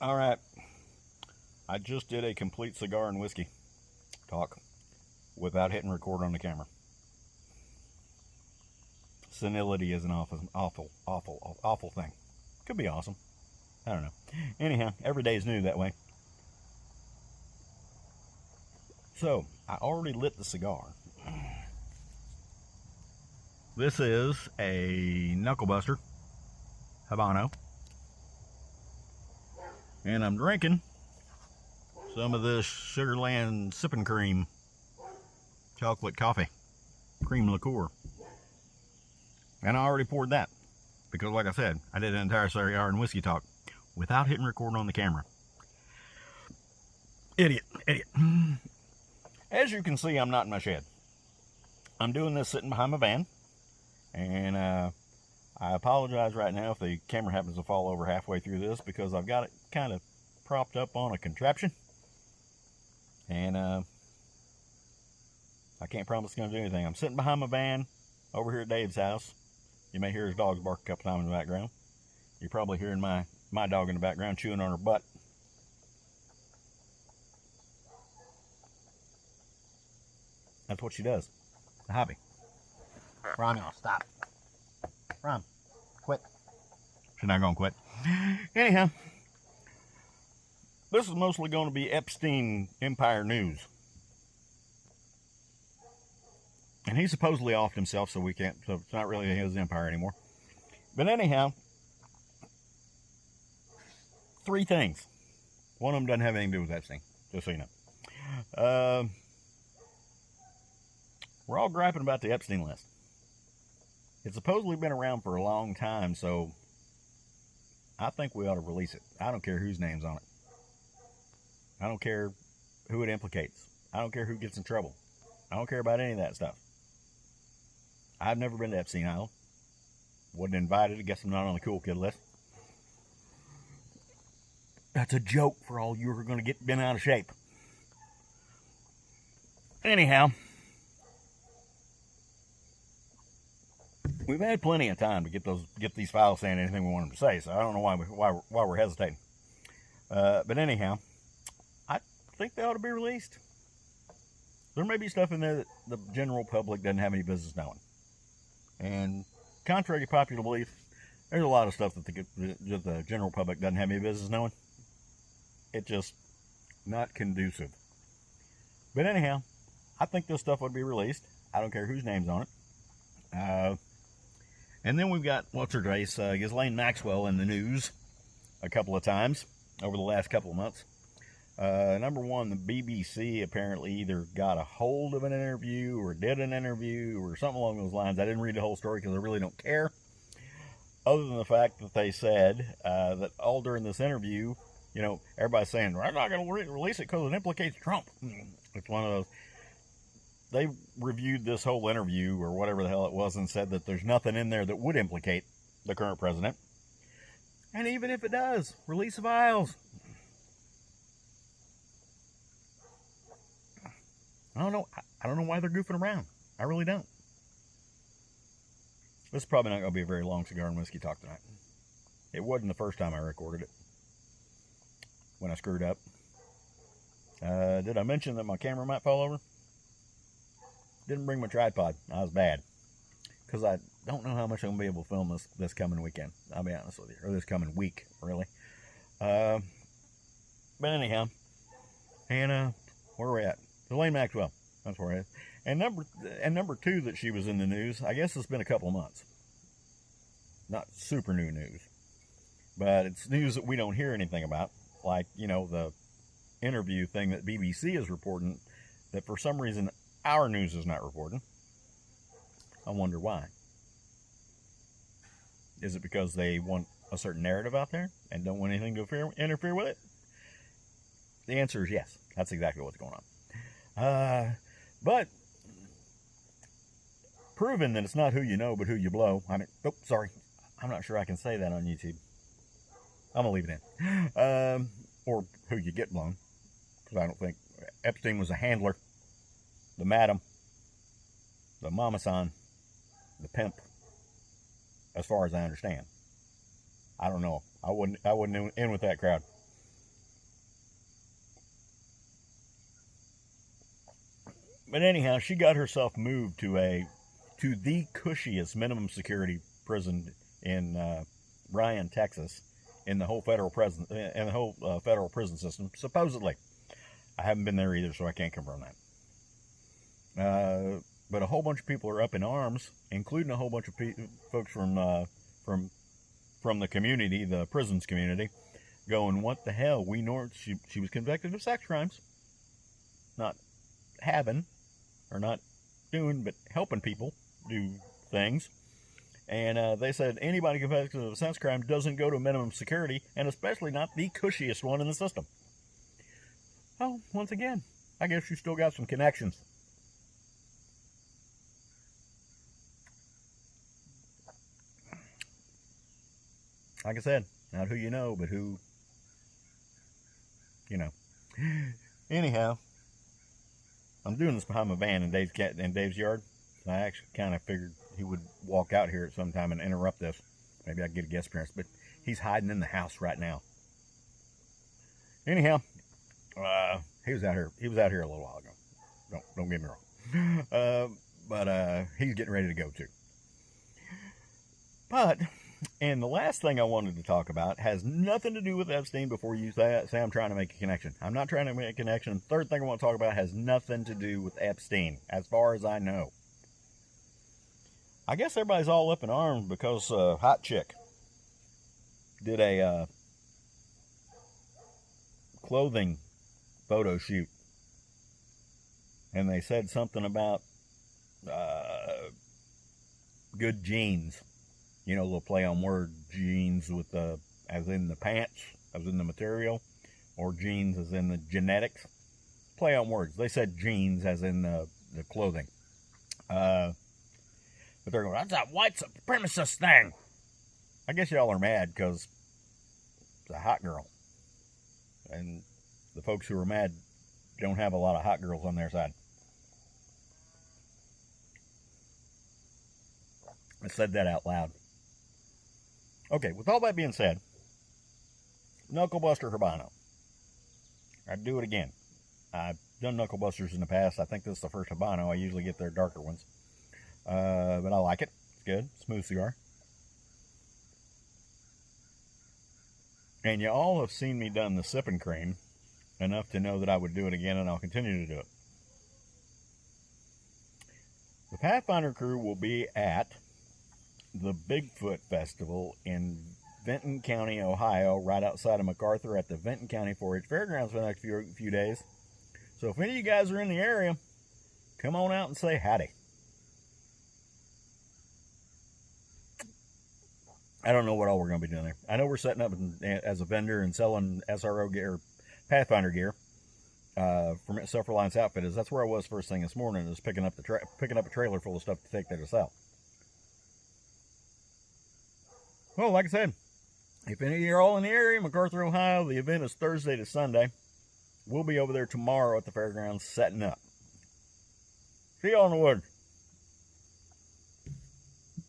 All right. I just did a complete cigar and whiskey talk without hitting record on the camera. Senility is an awful thing. Could be awesome. I don't know. Anyhow, every day is new that way. So, I already lit the cigar. This is a Knucklebuster Habano. And I'm drinking some of this Sugarland Sipping Cream chocolate coffee cream liqueur. And I already poured that because, like I said, I did an entire cigar and whiskey talk without hitting record on the camera. Idiot. As you can see, I'm not in my shed. I'm doing this sitting behind my van. And I apologize right now if the camera happens to fall over halfway through this because I've got it kind of propped up on a contraption. And I can't promise it's going to do anything. I'm sitting behind my van over here at Dave's house. You may hear his dogs bark a couple times in the background. You're probably hearing my dog in the background chewing on her butt. That's what she does. It's a hobby. Ron, y'all, stop. Ron, quit. She's not going to quit. Anyhow, this is mostly going to be Epstien Empire news. And he supposedly offed himself, so it's not really his empire anymore. But anyhow, 3 things. One of them doesn't have anything to do with Epstein, just so you know. We're all griping about the Epstein list. It's supposedly been around for a long time, so I think we ought to release it. I don't care whose name's on it. I don't care who it implicates. I don't care who gets in trouble. I don't care about any of that stuff. I've never been to Epstein Island. Wasn't invited. I guess I'm not on the cool kid list. That's a joke for all you who are going to get bent out of shape. Anyhow, we've had plenty of time to get these files saying anything we want them to say, so I don't know why we're hesitating. But anyhow, I think they ought to be released. There may be stuff in there that the general public doesn't have any business knowing. And contrary to popular belief, there's a lot of stuff that the general public doesn't have any business knowing. It's just not conducive. But anyhow, I think this stuff would be released. I don't care whose name's on it. And then we've got, what's-her-face, Ghislaine Maxwell in the news a couple of times over the last couple of months. Number one, the BBC apparently either got a hold of an interview or did an interview or something along those lines. I didn't read the whole story because I really don't care. Other than the fact that they said that all during this interview, you know, everybody's saying, we're not going to release it because it implicates Trump. It's one of those. They reviewed this whole interview or whatever the hell it was and said that there's nothing in there that would implicate the current president. And even if it does, release the files. I don't know why they're goofing around. I really don't. This is probably not going to be a very long cigar and whiskey talk tonight. It wasn't the first time I recorded it when I screwed up. Did I mention that my camera might fall over? Didn't bring my tripod. I was bad. Because I don't know how much I'm going to be able to film this coming weekend. I'll be honest with you. Or this coming week, really. But anyhow. And where are we at? Ghislaine Maxwell. That's where it is. And number 2 that she was in the news, I guess it's been a couple of months. Not super new news. But it's news that we don't hear anything about. Like, you know, the interview thing that BBC is reporting that for some reason our news is not reporting. I wonder why. Is it because they want a certain narrative out there and don't want anything to interfere with it? The answer is yes. That's exactly what's going on. But proving that it's not who you know but who you blow. Sorry. I'm not sure I can say that on YouTube. I'm going to leave it in. Or who you get blown. Because I don't think Epstein was a handler. The madam. The mama-san. The pimp. As far as I understand. I don't know. I wouldn't in with that crowd. But anyhow, she got herself moved to the cushiest minimum security prison in Bryan, Texas, in the whole federal prison system, supposedly. I haven't been there either, so I can't confirm that. But a whole bunch of people are up in arms, including a whole bunch of folks from the community, the prisons community, going, "What the hell? We know she was convicted of sex crimes, not having, or not doing, but helping people do things." And they said anybody convicted of a sex crime doesn't go to minimum security, and especially not the cushiest one in the system. Oh, once again, I guess you still got some connections. Like I said, not who you know, but who you know. Anyhow, I'm doing this behind my van in Dave's yard. I actually kind of figured he would walk out here at some time and interrupt this. Maybe I could get a guest appearance, but he's hiding in the house right now. Anyhow, he was out here. He was out here a little while ago. Don't get me wrong. But he's getting ready to go too. And the last thing I wanted to talk about has nothing to do with Epstein before you say I'm trying to make a connection. I'm not trying to make a connection. The third thing I want to talk about has nothing to do with Epstein, as far as I know. I guess everybody's all up in arms because Hot Chick did a clothing photo shoot. And they said something about good jeans. You know, a little play on word, jeans with as in the pants, as in the material, or jeans as in the genetics. Play on words. They said jeans as in the clothing. But they're going, that's that white supremacist thing. I guess y'all are mad because it's a hot girl. And the folks who are mad don't have a lot of hot girls on their side. I said that out loud. Okay, with all that being said, Knuckle Buster Habano. I'd do it again. I've done Knuckle Busters in the past. I think this is the first Habano. I usually get their darker ones. But I like it. It's good. Smooth cigar. And you all have seen me done the sipping cream enough to know that I would do it again, and I'll continue to do it. The Pathfinder crew will be at the Bigfoot Festival in Benton County, Ohio, right outside of MacArthur at the Benton County 4-H Fairgrounds for the next few days. So if any of you guys are in the area, come on out and say howdy. I don't know what all we're going to be doing there. I know we're setting up as a vendor and selling SRO gear, Pathfinder gear from Self-Reliance Outfitters. That's where I was first thing this morning, is picking up a trailer full of stuff to take there to sell. Well, like I said, if any of you are all in the area, MacArthur, Ohio, the event is Thursday to Sunday. We'll be over there tomorrow at the fairgrounds setting up. See y'all in the woods.